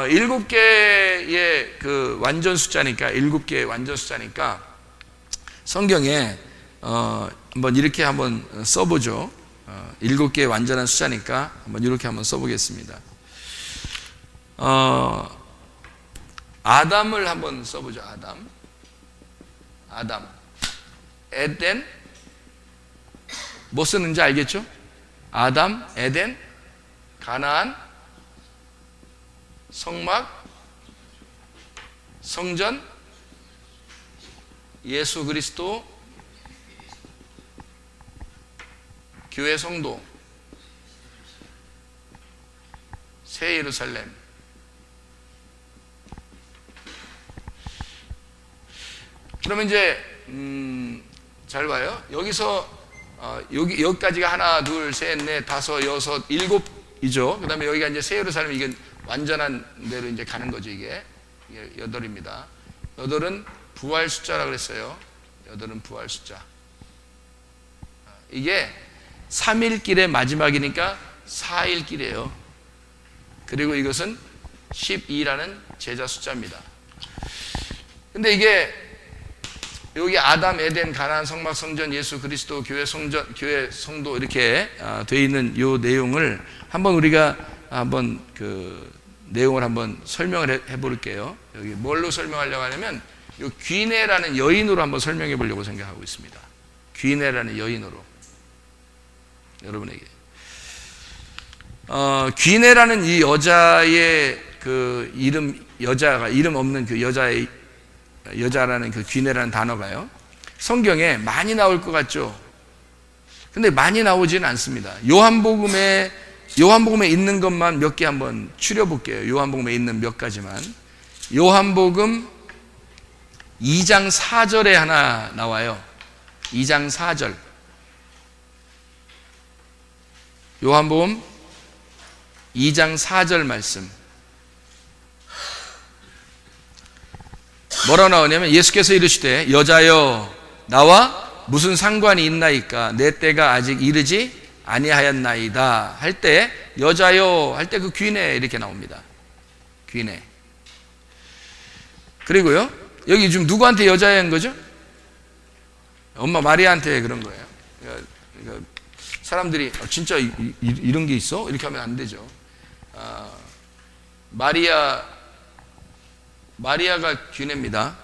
일곱 개의 그 완전 숫자니까, 일곱 개의 완전 숫자니까 성경에 한번 이렇게 한번 써보죠. 일곱 개의 완전한 숫자니까 한번 이렇게 한번 써보겠습니다. 아담을 한번 써보죠. 아담. 에덴. 뭐 쓰는지 알겠죠? 아담, 에덴, 가나안, 성막, 성전, 예수 그리스도, 교회 성도, 새 예루살렘. 그러면 이제 잘 봐요. 여기서 여기까지가 하나, 둘, 셋, 넷, 다섯, 여섯, 일곱이죠. 그 다음에 여기가 이제 새 예루살렘, 이게 완전한 대로 이제 가는 거죠. 이게 여덟입니다. 여덟은 부활 숫자라고 그랬어요. 여덟은 부활 숫자. 이게 3일길의 마지막이니까 4일길이에요. 그리고 이것은 12라는 제자 숫자입니다. 근데 이게 여기 아담, 에덴, 가나안, 성막, 성전, 예수 그리스도, 교회 성도 이렇게 되어 있는 이 내용을 한번 우리가 한번 그 내용을 한번 설명을 해볼게요. 여기 뭘로 설명하려고 하냐면 이 귀네라는 여인으로 한번 설명해 보려고 생각하고 있습니다. 귀네라는 여인으로 여러분에게 귀네라는 이 여자의 그 이름 없는 그 여자라는 그 귀네라는 단어가요, 성경에 많이 나올 것 같죠? 근데 많이 나오지는 않습니다. 요한복음에 있는 것만 몇 개 한번 추려볼게요. 요한복음에 있는 몇 가지만. 요한복음 2장 4절에 하나 나와요. 2장 4절. 요한복음 2장 4절 말씀. 뭐라고 나오냐면 예수께서 이르시되 여자여 나와 무슨 상관이 있나이까 내 때가 아직 이르지 아니하였나이다 할 때, 여자여 할 때 그 귀네 이렇게 나옵니다. 귀네. 그리고요, 여기 지금 누구한테 여자인 거죠? 엄마 마리아한테 그런 거예요. 그러니까 사람들이 진짜 이런 게 있어? 이렇게 하면 안 되죠. 마리아가 귀네입니다.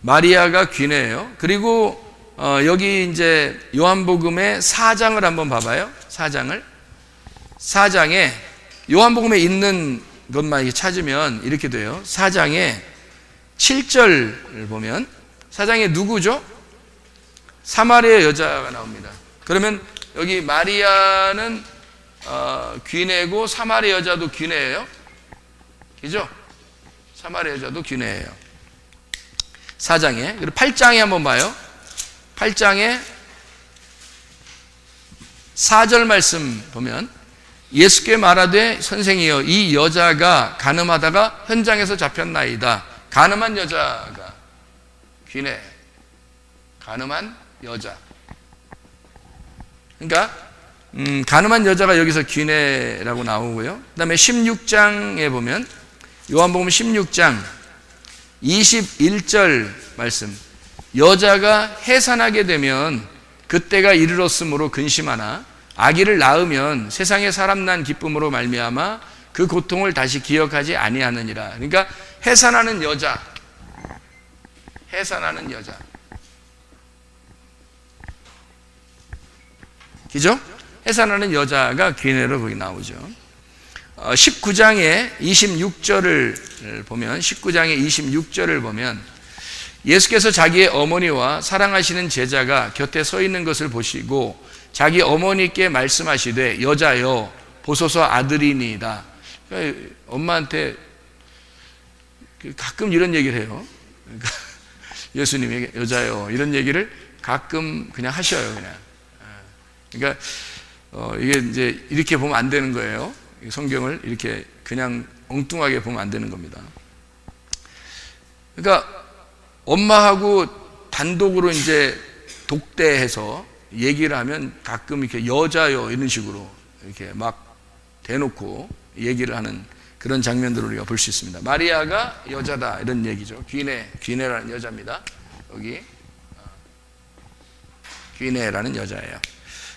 마리아가 귀네예요. 그리고 여기 이제 요한복음의 4장을 한번 봐봐요. 4장에 요한복음에 있는 것만 찾으면 이렇게 돼요. 4장에 7절을 보면 4장에 누구죠? 사마리아 여자가 나옵니다. 그러면 여기 마리아는 귀네고 사마리아 여자도 귀네예요. 그죠? 사마리아 여자도 귀네예요. 4장에. 그리고 8장에 한번 봐요. 8장에 4절 말씀 보면 예수께 말하되 선생이여 이 여자가 간음하다가 현장에서 잡혔나이다. 간음한 여자가 귀네. 간음한 여자. 그러니까 간음한 여자가 여기서 귀네라고 나오고요. 그 다음에 16장에 보면 요한복음 16장 21절 말씀. 여자가 해산하게 되면 그때가 이르렀으므로 근심하나 아기를 낳으면 세상에 사람 난 기쁨으로 말미암아 그 고통을 다시 기억하지 아니하느니라. 그러니까 해산하는 여자. 그죠? 해산하는 여자가 귀네로 거기 나오죠. 19장의 26절을 보면 예수께서 자기의 어머니와 사랑하시는 제자가 곁에 서 있는 것을 보시고 자기 어머니께 말씀하시되 여자여 보소서 아들이니이다. 그러니까 엄마한테 가끔 이런 얘기를 해요. 그러니까 예수님에게 여자여 이런 얘기를 가끔 그냥 하셔요. 그러니까 이게 이제 이렇게 보면 안 되는 거예요. 성경을 이렇게 그냥 엉뚱하게 보면 안 되는 겁니다. 그러니까 엄마하고 단독으로 이제 독대해서 얘기를 하면 가끔 이렇게 여자요 이런 식으로 이렇게 막 대놓고 얘기를 하는 그런 장면들을 우리가 볼 수 있습니다. 마리아가 여자다 이런 얘기죠. 귀네라는 여자입니다. 여기 귀네라는 여자예요.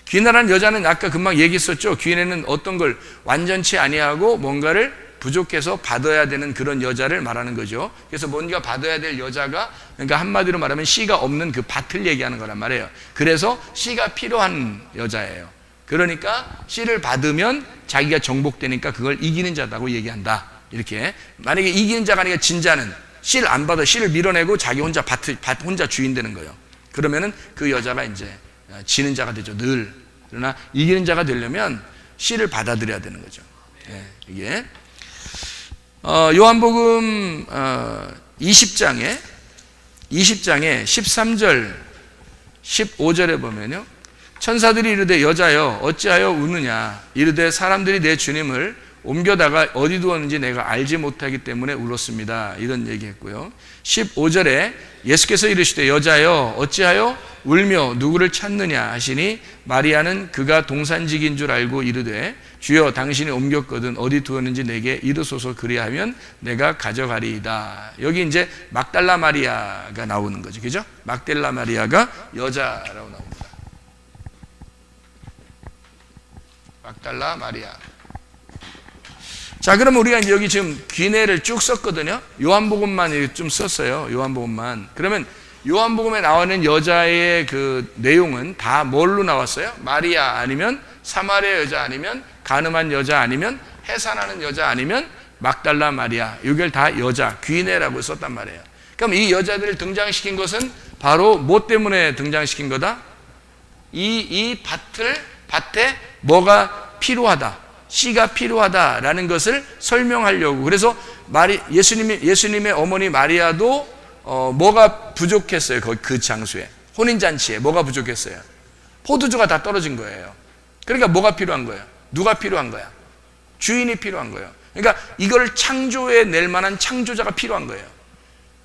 귀네라는 여자는 아까 금방 얘기했었죠. 귀네는 어떤 걸 완전치 아니하고 뭔가를 부족해서 받아야 되는 그런 여자를 말하는 거죠. 그래서 뭔가 받아야 될 여자가, 그러니까 한마디로 말하면 씨가 없는 그 밭을 얘기하는 거란 말이에요. 그래서 씨가 필요한 여자예요. 그러니까 씨를 받으면 자기가 정복되니까 그걸 이기는 자다고 얘기한다. 이렇게. 만약에 이기는 자가 아니라 진자는 씨를 안 받아 씨를 밀어내고 자기 혼자 밭 혼자 주인 되는 거예요. 그러면은 그 여자가 이제 지는 자가 되죠. 늘. 그러나 이기는 자가 되려면 씨를 받아들여야 되는 거죠. 이게 요한복음 20장에 13절 15절에 보면요, 천사들이 이르되 여자여 어찌하여 우느냐 이르되 사람들이 내 주님을 옮겨다가 어디 두었는지 내가 알지 못하기 때문에 울었습니다. 이런 얘기했고요. 15절에 예수께서 이르시되 여자여 어찌하여 울며 누구를 찾느냐 하시니 마리아는 그가 동산직인 줄 알고 이르되 주여 당신이 옮겼거든 어디 두었는지 내게 이르소서 그리하면 내가 가져가리이다. 여기 이제 막달라 마리아가 나오는 거죠. 그죠? 막달라 마리아가 여자라고 나옵니다. 막달라 마리아. 자, 그러면 우리가 이제 여기 지금 귀네를 쭉 썼거든요. 요한복음만 좀 썼어요. 요한복음만. 그러면 요한복음에 나오는 여자의 그 내용은 다 뭘로 나왔어요? 마리아 아니면 사마리아 여자 아니면 가늠한 여자 아니면 해산하는 여자 아니면 막달라 마리아. 이걸 다 여자, 귀네라고 썼단 말이에요. 그럼 이 여자들을 등장시킨 것은 바로 뭐 때문에 등장시킨 거다? 이 밭에 뭐가 필요하다. 씨가 필요하다라는 것을 설명하려고. 그래서 예수님의 어머니 마리아도 뭐가 부족했어요? 그 장소에, 혼인잔치에 뭐가 부족했어요? 포도주가 다 떨어진 거예요. 그러니까 뭐가 필요한 거예요? 누가 필요한 거야? 주인이 필요한 거예요. 그러니까 이걸 창조해 낼 만한 창조자가 필요한 거예요.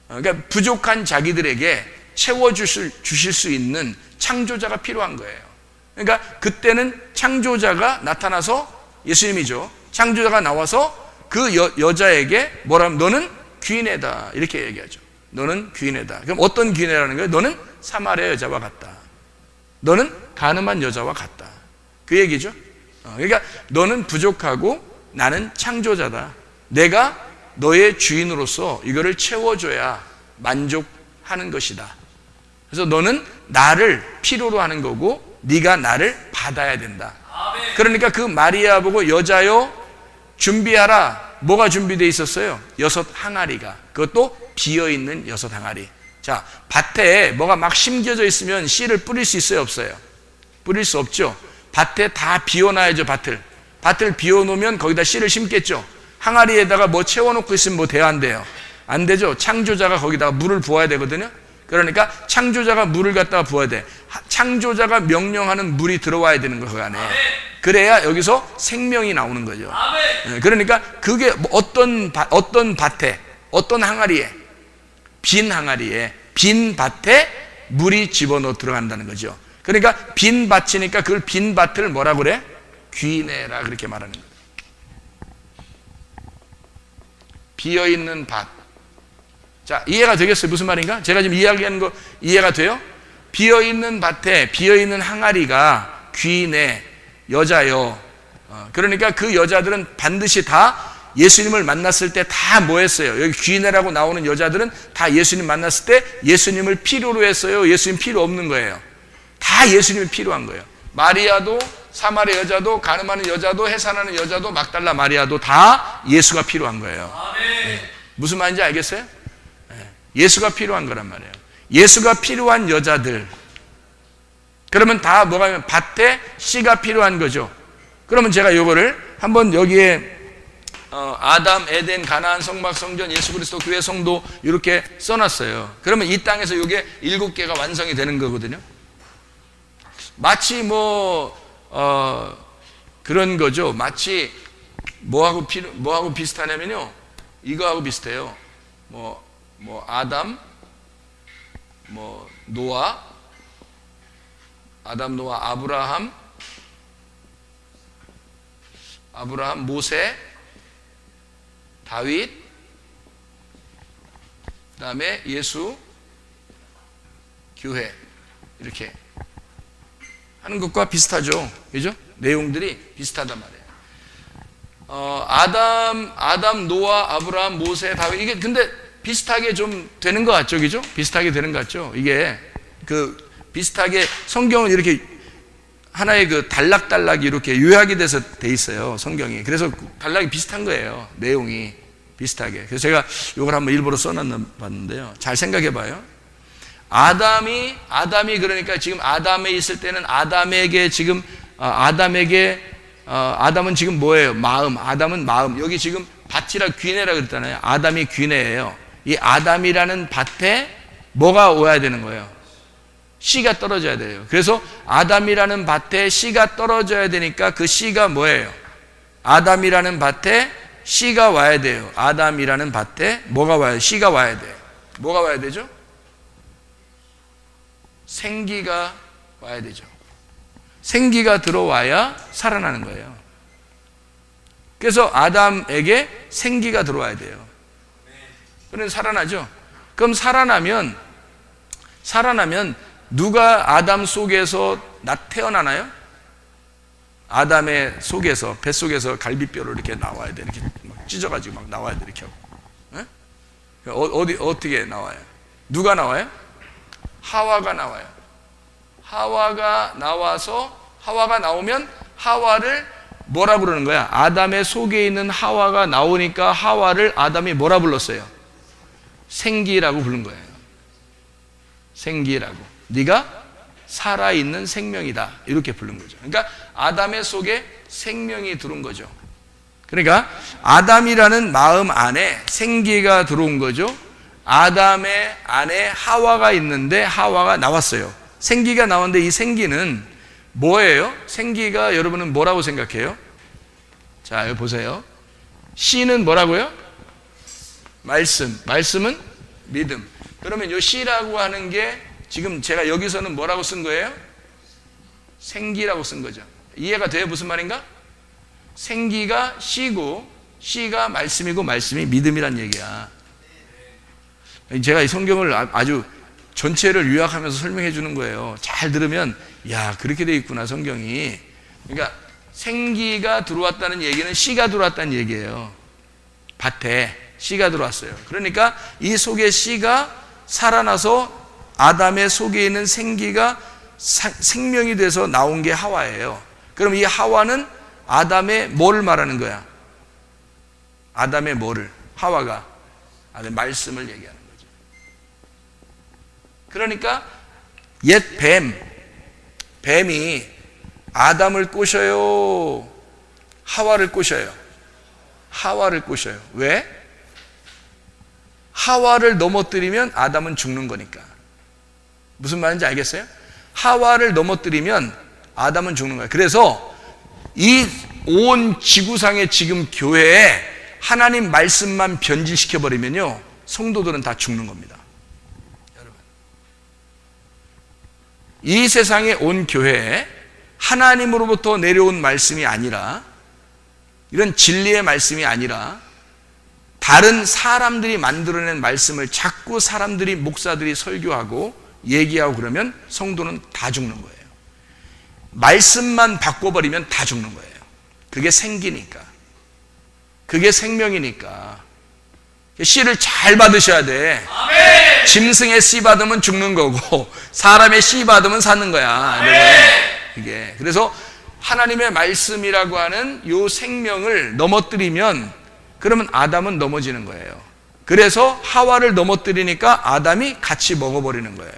그러니까 부족한 자기들에게 채워주실 수 있는 창조자가 필요한 거예요. 그러니까 그때는 창조자가 나타나서, 예수님이죠, 창조자가 나와서 그 여자에게 뭐라면 너는 귀인이다 이렇게 얘기하죠. 너는 귀인이다. 그럼 어떤 귀인이라는 거예요? 너는 사마리아 여자와 같다. 너는 가늠한 여자와 같다. 그 얘기죠. 그러니까 너는 부족하고 나는 창조자다. 내가 너의 주인으로서 이거를 채워줘야 만족하는 것이다. 그래서 너는 나를 필요로 하는 거고 네가 나를 받아야 된다. 그러니까 그 마리아 보고 여자여 준비하라. 뭐가 준비되어 있었어요? 6 항아리가. 그것도 비어있는 6 항아리. 자, 밭에 뭐가 막 심겨져 있으면 씨를 뿌릴 수 있어요? 없어요? 뿌릴 수 없죠. 밭에 다 비워놔야죠. 밭을 비워놓으면 거기다 씨를 심겠죠. 항아리에다가 뭐 채워놓고 있으면 뭐 돼야 안 돼요? 안 되죠. 창조자가 거기다가 물을 부어야 되거든요. 그러니까 창조자가 물을 갖다가 부어야 돼. 창조자가 명령하는 물이 들어와야 되는 거, 그 안에. 그래야 여기서 생명이 나오는 거죠. 그러니까 그게 어떤 밭에, 어떤 항아리에, 빈 항아리에, 빈 밭에 물이 집어넣어 들어간다는 거죠. 그러니까 빈 밭이니까 그걸 빈 밭을 뭐라 그래? 귀네라 그렇게 말하는 거예요. 비어있는 밭. 자, 이해가 되겠어요? 무슨 말인가? 제가 지금 이야기하는 거 이해가 돼요? 비어있는 밭에 비어있는 항아리가 귀네, 여자요. 그러니까 그 여자들은 반드시 다 예수님을 만났을 때 다 뭐 했어요? 여기 귀네라고 나오는 여자들은 다 예수님 만났을 때 예수님을 필요로 했어요? 예수님 필요 없는 거예요? 다 예수님이 필요한 거예요. 마리아도, 사마리아 여자도, 가늠하는 여자도, 해산하는 여자도, 막달라 마리아도 다 예수가 필요한 거예요. 네. 무슨 말인지 알겠어요? 예수가 필요한 거란 말이에요. 예수가 필요한 여자들. 그러면 다 뭐가 있냐면 밭에 씨가 필요한 거죠. 그러면 제가 요거를 한번 여기에 아담, 에덴, 가나안, 성막, 성전, 예수 그리스도, 교회, 성도 이렇게 써놨어요. 그러면 이 땅에서 요게 7개가 완성이 되는 거거든요. 마치 그런 거죠. 마치 뭐하고 비슷하냐면요, 이거하고 비슷해요. 아담, 노아, 아담, 노아, 아브라함, 모세, 다윗, 그 다음에 예수, 교회, 이렇게 하는 것과 비슷하죠. 그죠? 내용들이 비슷하단 말이에요. 아담, 노아, 아브라함, 모세, 다윗, 이게 근데 비슷하게 좀 되는 것 같죠? 그죠? 비슷하게 되는 것 같죠? 이게 비슷하게 성경은 이렇게 하나의 단락단락이 이렇게 요약이 돼서 돼 있어요. 성경이. 그래서 단락이 비슷한 거예요. 내용이 비슷하게. 그래서 제가 이걸 한번 일부러 써놨는데요. 잘 생각해 봐요. 아담이 그러니까 지금 아담에 있을 때는 아담은 지금 뭐예요? 마음. 아담은 마음. 여기 지금 밭이라 귀내라 그랬잖아요. 아담이 귀내예요. 이 아담이라는 밭에 뭐가 와야 되는 거예요? 씨가 떨어져야 돼요. 그래서 아담이라는 밭에 씨가 떨어져야 되니까 그 씨가 뭐예요? 아담이라는 밭에 씨가 와야 돼요. 아담이라는 밭에 뭐가 와야 돼요? 씨가 와야 돼요. 뭐가 와야 되죠? 생기가 와야 되죠. 생기가 들어와야 살아나는 거예요. 그래서 아담에게 생기가 들어와야 돼요. 그럼 살아나죠. 그럼 살아나면 누가 아담 속에서 태어나나요? 아담의 속에서, 뱃속에서 갈비뼈로 이렇게 나와야 돼. 이렇게 막 찢어가지고 막 나와야 돼. 이렇게 하고. 어떻게 나와요? 누가 나와요? 하와가 나와요. 하와가 나오면 하와를 뭐라 부르는 거야? 아담의 속에 있는 하와가 나오니까 하와를 아담이 뭐라 불렀어요? 생기라고 부른 거예요. 생기라고. 네가 살아있는 생명이다. 이렇게 부른 거죠. 그러니까 아담의 속에 생명이 들어온 거죠. 그러니까 아담이라는 마음 안에 생기가 들어온 거죠. 아담의 안에 하와가 있는데 하와가 나왔어요. 생기가 나왔는데 이 생기는 뭐예요? 생기가 여러분은 뭐라고 생각해요? 자, 여기 보세요. 씨는 뭐라고요? 말씀은 믿음. 그러면 이 씨라고 하는 게 지금 제가 여기서는 뭐라고 쓴 거예요? 생기라고 쓴 거죠. 이해가 돼요? 무슨 말인가? 생기가 씨고 씨가 말씀이고 말씀이 믿음이란 얘기야. 제가 이 성경을 아주 전체를 요약하면서 설명해 주는 거예요. 잘 들으면 야, 그렇게 돼 있구나 성경이. 그러니까 생기가 들어왔다는 얘기는 씨가 들어왔다는 얘기예요. 밭에 씨가 들어왔어요. 그러니까 이 속에 씨가 살아나서 아담의 속에 있는 생기가 생명이 돼서 나온 게 하와예요. 그럼 이 하와는 아담의 뭐를 말하는 거야? 아담의 뭐를? 하와가 아담의 말씀을 얘기하는 거죠. 그러니까 옛 뱀이 아담을 꼬셔요? 하와를 꼬셔요? 하와를 꼬셔요. 왜? 하와를 넘어뜨리면 아담은 죽는 거니까. 무슨 말인지 알겠어요? 하와를 넘어뜨리면 아담은 죽는 거예요. 그래서 이 온 지구상의 지금 교회에 하나님 말씀만 변질시켜버리면요, 성도들은 다 죽는 겁니다. 여러분, 이 세상의 온 교회에 하나님으로부터 내려온 말씀이 아니라, 이런 진리의 말씀이 아니라 다른 사람들이 만들어낸 말씀을 자꾸 사람들이, 목사들이 설교하고 얘기하고 그러면 성도는 다 죽는 거예요. 말씀만 바꿔버리면 다 죽는 거예요. 그게 생기니까, 그게 생명이니까. 씨를 잘 받으셔야 돼. 아멘. 짐승의 씨 받으면 죽는 거고 사람의 씨 받으면 사는 거야. 이게 그래서 하나님의 말씀이라고 하는 요 생명을 넘어뜨리면 그러면 아담은 넘어지는 거예요. 그래서 하와를 넘어뜨리니까 아담이 같이 먹어버리는 거예요.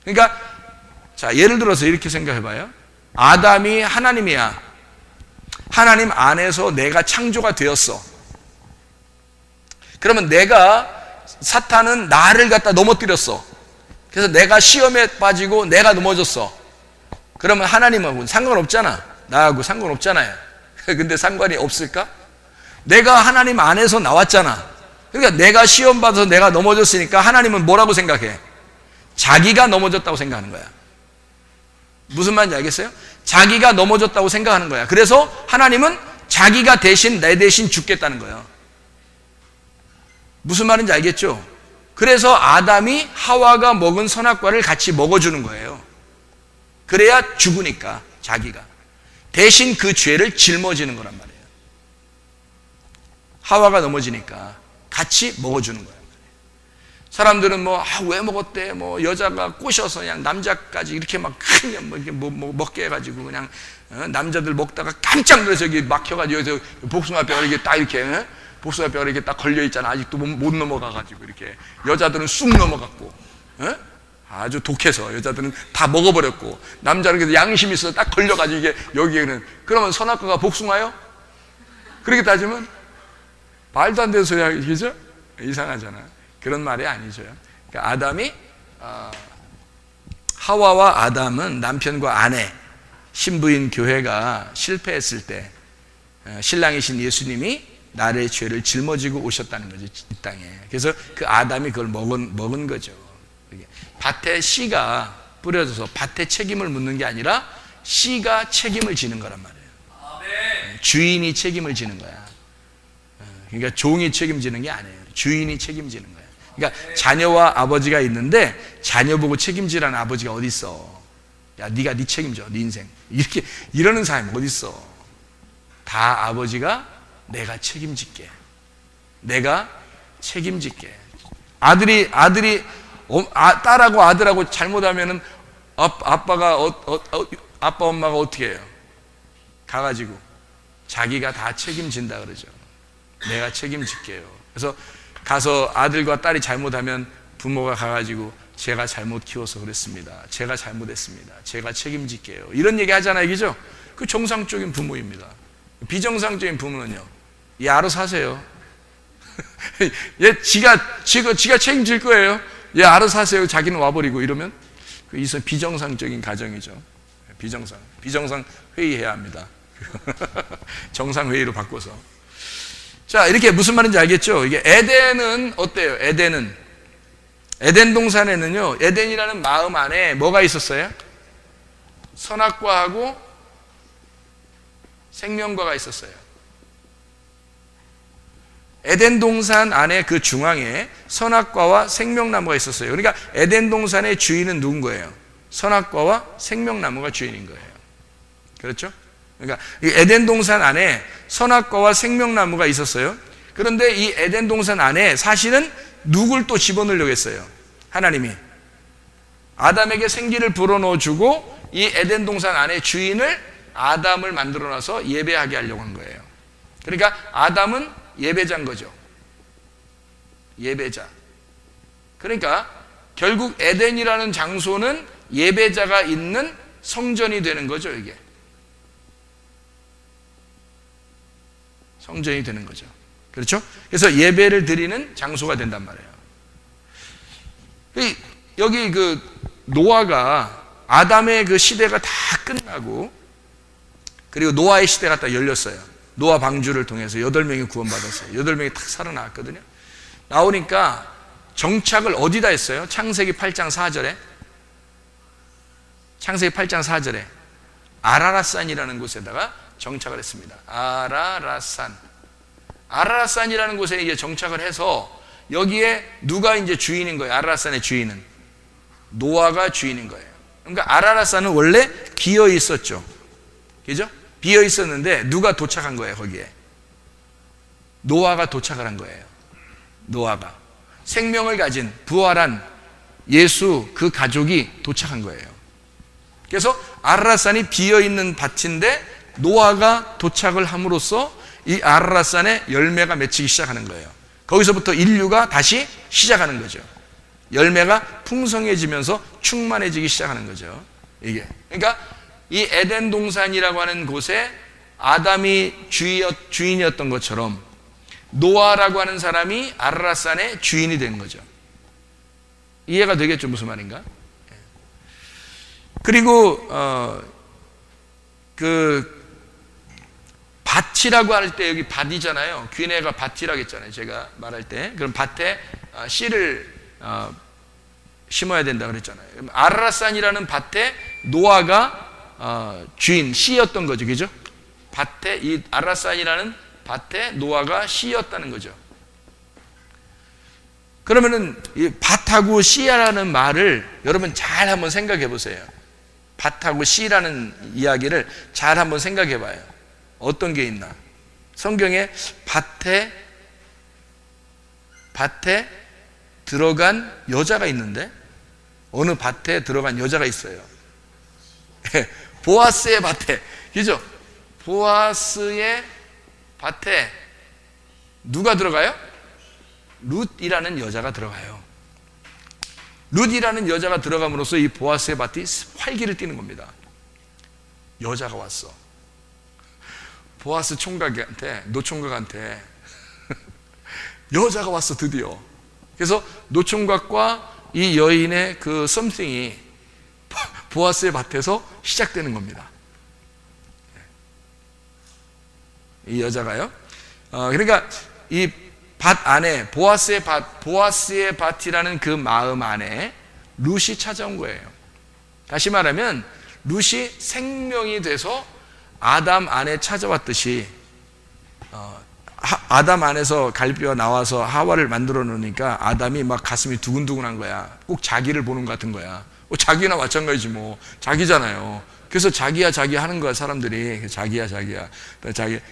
그러니까 자, 예를 들어서 이렇게 생각해 봐요. 아담이 하나님이야. 하나님 안에서 내가 창조가 되었어. 그러면 사탄은 나를 갖다 넘어뜨렸어. 그래서 내가 시험에 빠지고 내가 넘어졌어. 그러면 하나님하고는 상관없잖아. 나하고 상관없잖아요. 근데 상관이 없을까? 내가 하나님 안에서 나왔잖아. 그러니까 내가 시험 받아서 내가 넘어졌으니까 하나님은 뭐라고 생각해? 자기가 넘어졌다고 생각하는 거야. 무슨 말인지 알겠어요? 자기가 넘어졌다고 생각하는 거야. 그래서 하나님은 자기가 대신 내 대신 죽겠다는 거예요. 무슨 말인지 알겠죠? 그래서 아담이 하와가 먹은 선악과를 같이 먹어주는 거예요. 그래야 죽으니까 자기가 대신 그 죄를 짊어지는 거란 말이에요. 하와가 넘어지니까 같이 먹어주는 거란 말이에요. 사람들은 왜 먹었대? 여자가 꼬셔서 그냥 남자까지 이렇게 막 크면 이렇게 먹게 해가지고 그냥 남자들 먹다가 깜짝 놀라서 여기 막혀가지고 여기서 복숭아뼈가 이렇게 딱 이렇게 복숭아뼈가 이렇게 딱 걸려 있잖아. 아직도 못 넘어가가지고 이렇게 여자들은 쑥 넘어갔고 아주 독해서 여자들은 다 먹어버렸고 남자는 양심이 있어서 딱 걸려가지고 이게 여기에는 그러면 선악과가 복숭아요? 그렇게 따지면 말도 안 되는 소리야, 그죠? 이상하잖아. 그런 말이 아니죠. 그러니까 아담이 하와와 아담은 남편과 아내 신부인 교회가 실패했을 때 신랑이신 예수님이 나의 죄를 짊어지고 오셨다는 거죠, 이 땅에. 그래서 그 아담이 그걸 먹은 거죠. 밭에 씨가 뿌려져서 밭에 책임을 묻는 게 아니라 씨가 책임을 지는 거란 말이에요. 주인이 책임을 지는 거야. 그러니까 종이 책임지는 게 아니에요. 주인이 책임지는 거야. 그러니까 자녀와 아버지가 있는데 자녀 보고 책임지라는 아버지가 어디 있어? 야, 네가 네 책임져, 네 인생. 이렇게 이러는 사람이 어디 있어? 다 아버지가 내가 책임질게. 내가 책임질게. 딸하고 아들하고 잘못하면은 아빠 엄마가 어떻게 해요? 가가지고 자기가 다 책임진다 그러죠. 내가 책임질게요. 그래서 가서 아들과 딸이 잘못하면 부모가 가가지고 제가 잘못 키워서 그랬습니다. 제가 잘못했습니다. 제가 책임질게요. 이런 얘기 하잖아요, 그죠? 그 정상적인 부모입니다. 비정상적인 부모는요, 얘 알아서 하세요. 얘 지가 책임질 거예요. 얘 알아서 하세요. 자기는 와버리고 이러면 그 비정상적인 가정이죠. 비정상 회의해야 합니다. 정상 회의로 바꿔서. 자, 이렇게 무슨 말인지 알겠죠? 이게 에덴은 어때요? 에덴 동산에는요, 에덴이라는 마음 안에 뭐가 있었어요? 선악과하고 생명과가 있었어요. 에덴 동산 안에 그 중앙에 선악과와 생명나무가 있었어요. 그러니까 에덴 동산의 주인은 누군 거예요? 선악과와 생명나무가 주인인 거예요. 그렇죠? 그러니까 이 에덴 동산 안에 선악과와 생명나무가 있었어요. 그런데 이 에덴 동산 안에 사실은 누굴 또 집어넣으려고 했어요? 하나님이 아담에게 생기를 불어넣어주고 이 에덴 동산 안에 주인을 아담을 만들어놔서 예배하게 하려고 한 거예요. 그러니까 아담은 예배자인 거죠. 예배자. 그러니까 결국 에덴이라는 장소는 예배자가 있는 성전이 되는 거죠, 이게. 성전이 되는 거죠. 그렇죠? 그래서 예배를 드리는 장소가 된단 말이에요. 여기 그 노아가 아담의 그 시대가 다 끝나고 그리고 노아의 시대가 딱 열렸어요. 노아 방주를 통해서 8명이 구원받았어요. 8명이 딱 살아나왔거든요. 나오니까 정착을 어디다 했어요? 창세기 8장 4절에 창세기 8장 4절에 아라랏산이라는 곳에다가 정착을 했습니다. 아라랏산이라는 곳에 이제 정착을 해서 여기에 누가 이제 주인인 거예요? 아라랏산의 주인은 노아가 주인인 거예요. 그러니까 아라랏산은 원래 비어 있었죠. 그죠? 비어 있었는데 누가 도착한 거예요, 거기에? 노아가 도착을 한 거예요. 노아가 생명을 가진 부활한 예수 그 가족이 도착한 거예요. 그래서 아라랏산이 비어 있는 밭인데 노아가 도착을 함으로써 이 아라랏산에 열매가 맺히기 시작하는 거예요. 거기서부터 인류가 다시 시작하는 거죠. 열매가 풍성해지면서 충만해지기 시작하는 거죠. 이게. 그러니까 이 에덴 동산이라고 하는 곳에 아담이 주인이었던 것처럼 노아라고 하는 사람이 아라랏산의 주인이 된 거죠. 이해가 되겠죠? 무슨 말인가? 그리고 그 밭이라고 할 때 여기 밭이잖아요. 귀내가 밭이라고 했잖아요. 제가 말할 때. 그럼 밭에 씨를 심어야 된다 그랬잖아요. 아라랏산이라는 밭에 노아가 주인, 씨였던 거죠. 그죠? 밭에, 이 아라산이라는 밭에 노아가 씨였다는 거죠. 그러면은 이 밭하고 씨라는 말을 여러분 잘 한번 생각해 보세요. 밭하고 씨라는 이야기를 잘 한번 생각해 봐요. 어떤 게 있나? 성경에 밭에 들어간 여자가 있는데, 어느 밭에 들어간 여자가 있어요. 보아스의 밭에, 그죠? 보아스의 밭에 누가 들어가요? 룻이라는 여자가 들어가요. 룻이라는 여자가 들어감으로써 이 보아스의 밭이 활기를 띠는 겁니다. 여자가 왔어. 보아스 총각한테, 노총각한테 여자가 왔어, 드디어. 그래서 노총각과 이 여인의 그 썸씽이 보아스의 밭에서 시작되는 겁니다. 이 여자가요. 그러니까 이 밭 안에, 보아스의 밭이라는 그 마음 안에 룻이 찾아온 거예요. 다시 말하면 룻이 생명이 돼서 아담 안에 찾아왔듯이, 아담 안에서 갈비가 나와서 하와를 만들어 놓으니까 아담이 막 가슴이 두근두근한 거야. 꼭 자기를 보는 것 같은 거야. 자기나 마찬가지지 뭐. 자기잖아요. 그래서 자기야 하는 거야, 사람들이. 자기야.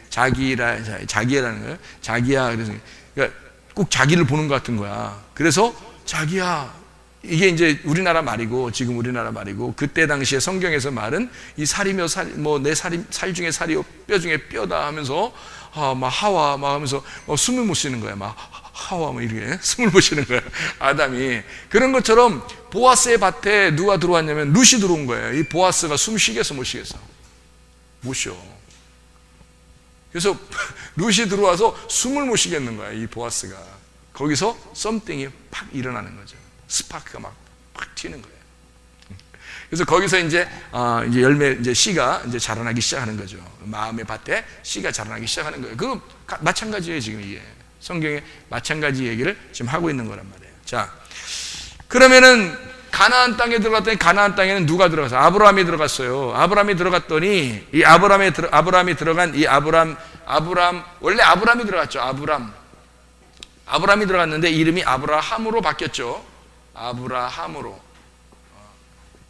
자기라는 거예요. 자기야. 그래서 그러니까 꼭 자기를 보는 것 같은 거야. 그래서 자기야. 이게 이제 우리나라 말이고, 지금 우리나라 말이고, 그때 당시에 성경에서 말은 이 살이며 내 살 중에 살이요 뼈 중에 뼈다 하면서 막 하와 막 하면서 숨을 못 쉬는 거야. 막 하와 막 이렇게 숨을 못 쉬는 거야, 아담이. 그런 것처럼 보아스의 밭에 누가 들어왔냐면 룻이 들어온 거예요. 이 보아스가 숨 쉬겠어 못 쉬겠어? 못 쉬어. 그래서 룻이 들어와서 숨을 못 쉬겠는 거야, 이 보아스가. 거기서 썸띵이 팍 일어나는 거죠. 스파크가 막 튀는 거예요. 그래서 거기서 이제 열매, 이제 씨가 이제 자라나기 시작하는 거죠. 마음의 밭에 씨가 자라나기 시작하는 거예요. 그거 마찬가지예요, 지금 이게. 성경에 마찬가지 얘기를 지금 하고 있는 거란 말이에요. 자, 그러면은 가나안 땅에 들어갔더니, 가나안 땅에는 누가 들어갔어요? 아브라함이 들어갔어요. 아브라함이 들어갔더니, 이 아브라함이 들어간 이 아브람, 원래 아브라함이 들어갔죠. 아브라함이 들어갔는데 이름이 아브라함으로 바뀌었죠. 아브라함으로.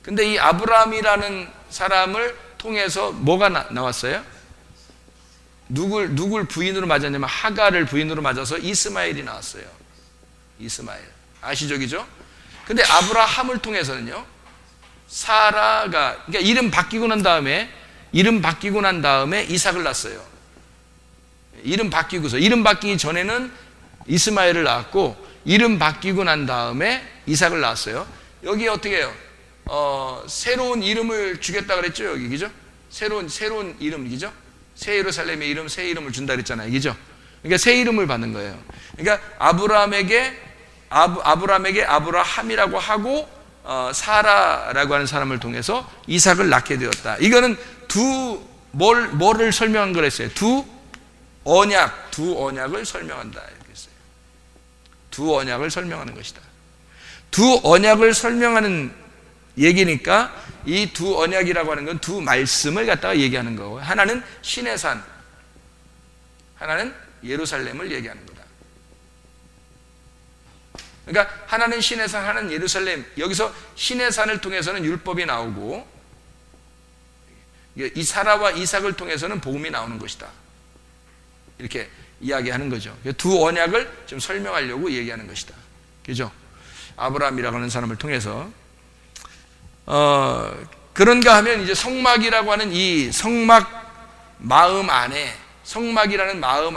근데 이 아브라함이라는 사람을 통해서 뭐가 나왔어요? 누굴 부인으로 맞았냐면 하갈을 부인으로 맞아서 이스마엘이 나왔어요. 이스마엘. 아시죠? 그죠? 근데 아브라함을 통해서는요, 사라가, 그러니까 이름 바뀌고 난 다음에 이삭을 낳았어요. 이름 바뀌기 전에는 이스마엘을 낳았고, 이름 바뀌고 난 다음에 이삭을 낳았어요. 여기 어떻게 해요? 새로운 이름을 주겠다 그랬죠, 여기. 그죠? 새로운 이름, 그죠? 새 예루살렘의 이름, 새 이름을 준다 그랬잖아요. 그죠? 그러니까 새 이름을 받는 거예요. 그러니까 아브라함에게 아브라함이라고 하고, 사라라고 하는 사람을 통해서 이삭을 낳게 되었다. 이거는 뭐를 설명한 거랬어요? 두 언약을 설명한다. 이렇게 했어요. 두 언약을 설명하는 것이다. 두 언약을 설명하는 얘기니까 이 두 언약이라고 하는 건 두 말씀을 갖다가 얘기하는 거고, 하나는 신의 산, 하나는 예루살렘을 얘기하는 거다. 그러니까 하나는 신의 산, 하나는 예루살렘. 여기서 신의 산을 통해서는 율법이 나오고, 이 사라와 이삭을 통해서는 복음이 나오는 것이다. 이렇게 이야기하는 거죠. 두 언약을 좀 설명하려고 얘기하는 것이다. 그죠? 아브라함이라고 하는 사람을 통해서. 그런가 하면 이제 성막이라고 하는 이 성막이라는 마음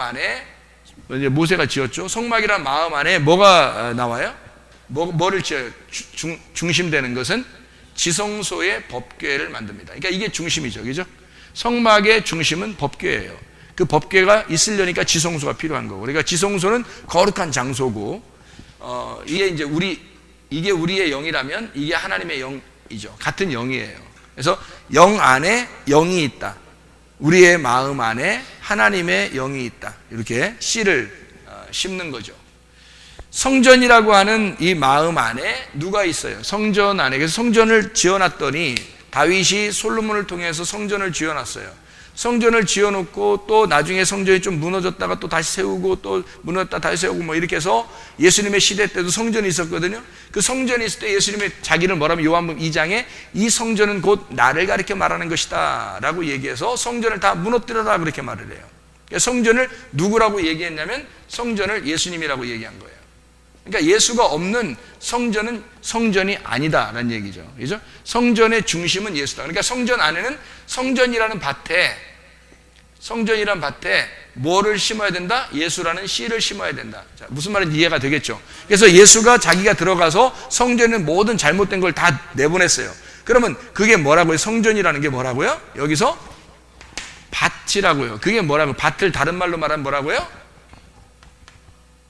안에 이제 모세가 지었죠. 성막이라는 마음 안에 뭐가 나와요? 뭐를 지어요? 중심되는 것은 지성소의 법궤를 만듭니다. 그러니까 이게 중심이죠. 그죠? 성막의 중심은 법궤예요. 그 법궤가 있으려니까 지성소가 필요한 거고. 그러니까 지성소는 거룩한 장소고, 이게 이제 이게 우리의 영이라면 이게 하나님의 영이죠. 같은 영이에요. 그래서 영 안에 영이 있다. 우리의 마음 안에 하나님의 영이 있다. 이렇게 씨를 심는 거죠. 성전이라고 하는 이 마음 안에 누가 있어요? 성전 안에. 그래서 성전을 지어놨더니 다윗이 솔로몬을 통해서 성전을 지어놨어요. 성전을 지어놓고 또 나중에 성전이 좀 무너졌다가 또 다시 세우고 또 무너졌다 다시 세우고 뭐 이렇게 해서 예수님의 시대 때도 성전이 있었거든요. 그 성전이 있을 때 예수님의 자기를 뭐라면 요한복음 2장에 이 성전은 곧 나를 가리켜 말하는 것이다 라고 얘기해서 성전을 다 무너뜨려라 그렇게 말을 해요. 성전을 누구라고 얘기했냐면 성전을 예수님이라고 얘기한 거예요. 그러니까 예수가 없는 성전은 성전이 아니다라는 얘기죠. 그죠? 성전의 중심은 예수다. 그러니까 성전 안에는 성전이라는 밭에 뭐를 심어야 된다? 예수라는 씨를 심어야 된다. 자, 무슨 말인지 이해가 되겠죠? 그래서 예수가 자기가 들어가서 성전의 모든 잘못된 걸 다 내보냈어요. 그러면 그게 뭐라고요? 성전이라는 게 뭐라고요? 여기서 밭이라고요. 그게 뭐라고요? 밭을 다른 말로 말하면 뭐라고요?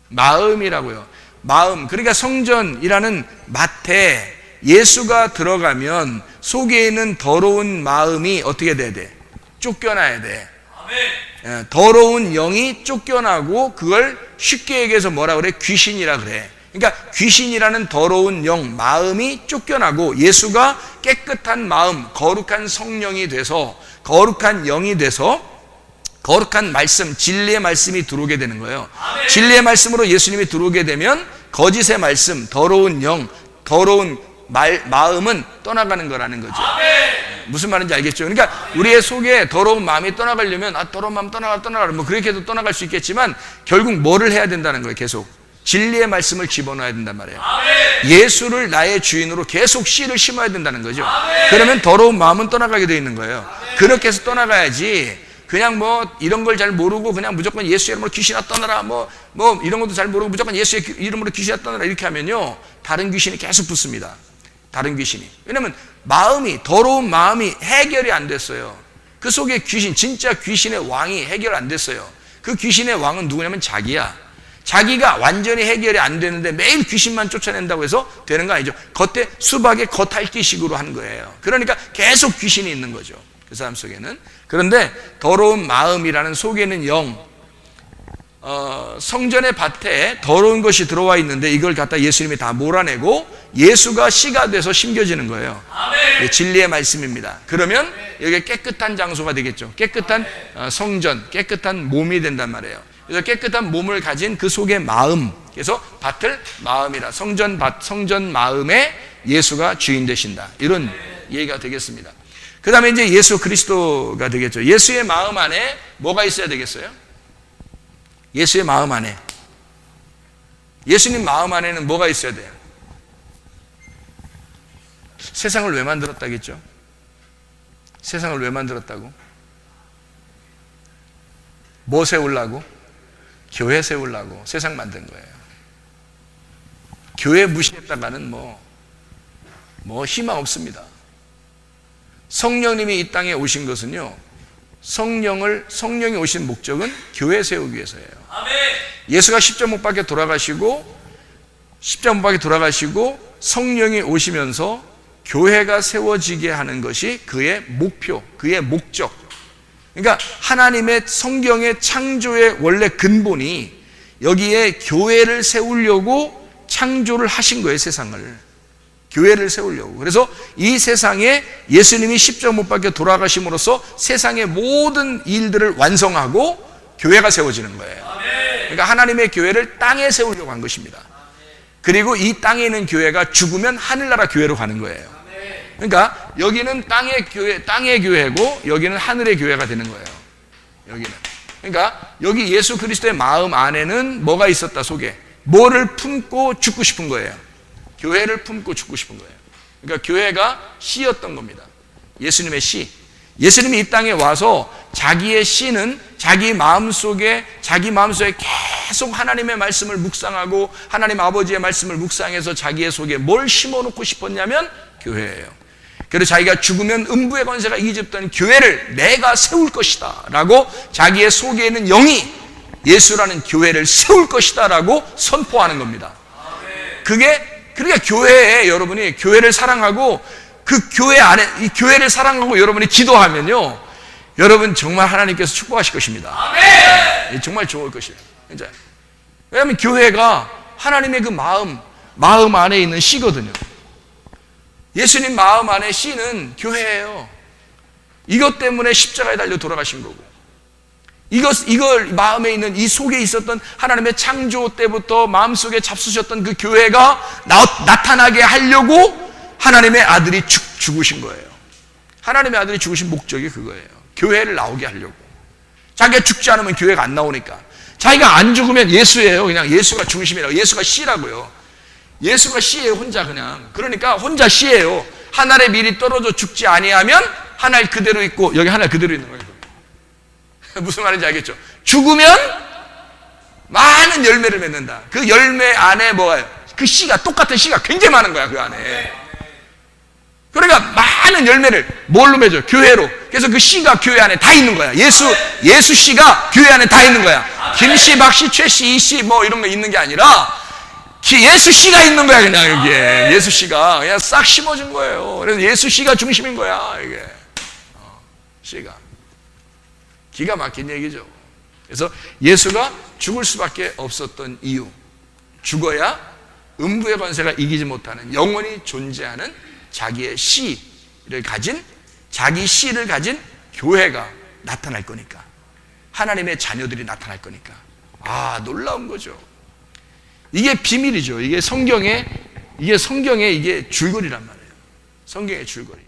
마음이라고요. 마음. 그러니까 성전이라는 밭에 예수가 들어가면 속에 있는 더러운 마음이 어떻게 돼야 돼? 쫓겨나야 돼. 아멘. 더러운 영이 쫓겨나고 그걸 쉽게 얘기해서 뭐라 그래? 귀신이라 그래. 그러니까 귀신이라는 더러운 영, 마음이 쫓겨나고 예수가 깨끗한 마음, 거룩한 성령이 돼서 거룩한 영이 돼서 거룩한 말씀, 진리의 말씀이 들어오게 되는 거예요. 아멘. 진리의 말씀으로 예수님이 들어오게 되면 거짓의 말씀, 더러운 영, 더러운 마음은 떠나가는 거라는 거죠. 아멘. 무슨 말인지 알겠죠? 그러니까 우리의 속에 더러운 마음이 떠나가려면 더러운 마음 떠나가 뭐 그렇게 해도 떠나갈 수 있겠지만 결국 뭐를 해야 된다는 거예요. 계속 진리의 말씀을 집어넣어야 된단 말이에요. 아멘. 예수를 나의 주인으로 계속 씨를 심어야 된다는 거죠. 아멘. 그러면 더러운 마음은 떠나가게 되어 있는 거예요. 아멘. 그렇게 해서 떠나가야지 그냥 뭐 이런 걸 잘 모르고 그냥 무조건 예수 이름으로 귀신아 떠나라 뭐 이런 것도 잘 모르고 무조건 예수의 이름으로 귀신아 떠나라 이렇게 하면요 다른 귀신이 계속 붙습니다. 다른 귀신이. 왜냐면 더러운 마음이 해결이 안 됐어요. 그 속에 귀신, 진짜 귀신의 왕이 해결 안 됐어요. 그 귀신의 왕은 누구냐면 자기야. 자기가 완전히 해결이 안 되는데 매일 귀신만 쫓아낸다고 해서 되는 거 아니죠. 겉에 수박의 겉핥기식으로 하는 거예요. 그러니까 계속 귀신이 있는 거죠. 그 사람 속에는. 그런데 더러운 마음이라는 속에는 영, 성전의 밭에 더러운 것이 들어와 있는데 이걸 갖다 예수님이 다 몰아내고 예수가 씨가 돼서 심겨지는 거예요. 아멘. 진리의 말씀입니다. 그러면 여기 깨끗한 장소가 되겠죠. 깨끗한 성전, 깨끗한 몸이 된단 말이에요. 그래서 깨끗한 몸을 가진 그 속의 마음, 그래서 밭을 마음이라 성전 밭, 성전 마음에 예수가 주인 되신다. 이런 얘기가 되겠습니다. 그 다음에 이제 예수 그리스도가 되겠죠. 예수의 마음 안에 뭐가 있어야 되겠어요? 예수의 마음 안에. 예수님 마음 안에는 뭐가 있어야 돼요? 세상을 왜 만들었다겠죠? 세상을 왜 만들었다고? 뭐 세우려고? 교회 세우려고 세상 만든 거예요. 교회 무시했다가는 뭐 희망 없습니다. 성령님이 이 땅에 오신 것은요, 성령이 오신 목적은 교회 세우기 위해서예요. 아멘. 예수가 십자가 못 박혀 돌아가시고 성령이 오시면서 교회가 세워지게 하는 것이 그의 목표, 그의 목적. 그러니까 하나님의 성경의 창조의 원래 근본이 여기에 교회를 세우려고 창조를 하신 거예요. 세상을. 교회를 세우려고. 그래서 이 세상에 예수님이 십자가 못 박혀 돌아가심으로써 세상의 모든 일들을 완성하고 교회가 세워지는 거예요. 그러니까 하나님의 교회를 땅에 세우려고 한 것입니다. 그리고 이 땅에 있는 교회가 죽으면 하늘나라 교회로 가는 거예요. 그러니까 여기는 땅의 교회고 여기는 하늘의 교회가 되는 거예요. 여기는. 그러니까 여기 예수 그리스도의 마음 안에는 뭐가 있었다 속에. 뭐를 품고 죽고 싶은 거예요. 교회를 품고 죽고 싶은 거예요. 그러니까 교회가 씨였던 겁니다. 예수님의 씨. 예수님이 이 땅에 와서 자기의 씨는 자기 마음속에 계속 하나님의 말씀을 묵상하고 하나님 아버지의 말씀을 묵상해서 자기의 속에 뭘 심어놓고 싶었냐면 교회예요. 그래서 자기가 죽으면 음부의 권세가 이집던 교회를 내가 세울 것이다 라고 자기의 속에 있는 영이 예수라는 교회를 세울 것이다 라고 선포하는 겁니다. 그러니까 교회에 여러분이 교회를 사랑하고 그 교회 안에 이 교회를 사랑하고 여러분이 기도하면요, 여러분 정말 하나님께서 축복하실 것입니다. 아멘. 정말 좋을 것이에요. 진짜. 왜냐하면 교회가 하나님의 그 마음 안에 있는 씨거든요. 예수님 마음 안에 씨는 교회예요. 이것 때문에 십자가에 달려 돌아가신 거고, 이걸 마음에 있는 이 속에 있었던 하나님의 창조 때부터 마음속에 잡수셨던 그 교회가 나타나게 하려고 하나님의 아들이 죽으신 거예요. 하나님의 아들이 죽으신 목적이 그거예요. 교회를 나오게 하려고. 자기가 죽지 않으면 교회가 안 나오니까. 자기가 안 죽으면 예수예요. 그냥 예수가 중심이라고. 예수가 씨라고요. 예수가 씨예요. 혼자 그냥. 그러니까 혼자 씨예요. 하늘의 밀이 떨어져 죽지 아니하면 하늘 그대로 있고, 여기 하늘 그대로 있는 거예요. 무슨 말인지 알겠죠? 죽으면 많은 열매를 맺는다. 그 열매 안에 뭐예요? 그 씨가, 똑같은 씨가 굉장히 많은 거야, 그 안에. 그러니까 많은 열매를 뭘로 맺어요? 교회로. 그래서 그 씨가 교회 안에 다 있는 거야. 예수 씨가 교회 안에 다 있는 거야. 김 씨, 박 씨, 최 씨, 이 씨 뭐 이런 거 있는 게 아니라 예수 씨가 있는 거야, 그냥 여기에. 예수 씨가 그냥 싹 심어진 거예요. 그래서 예수 씨가 중심인 거야, 이게. 씨가. 기가 막힌 얘기죠. 그래서 예수가 죽을 수밖에 없었던 이유, 죽어야 음부의 권세가 이기지 못하는 영원히 존재하는 자기의 씨를 가진, 자기 씨를 가진 교회가 나타날 거니까, 하나님의 자녀들이 나타날 거니까. 아, 놀라운 거죠. 이게 비밀이죠. 이게 성경의 이게 줄거리란 말이에요. 성경의 줄거리.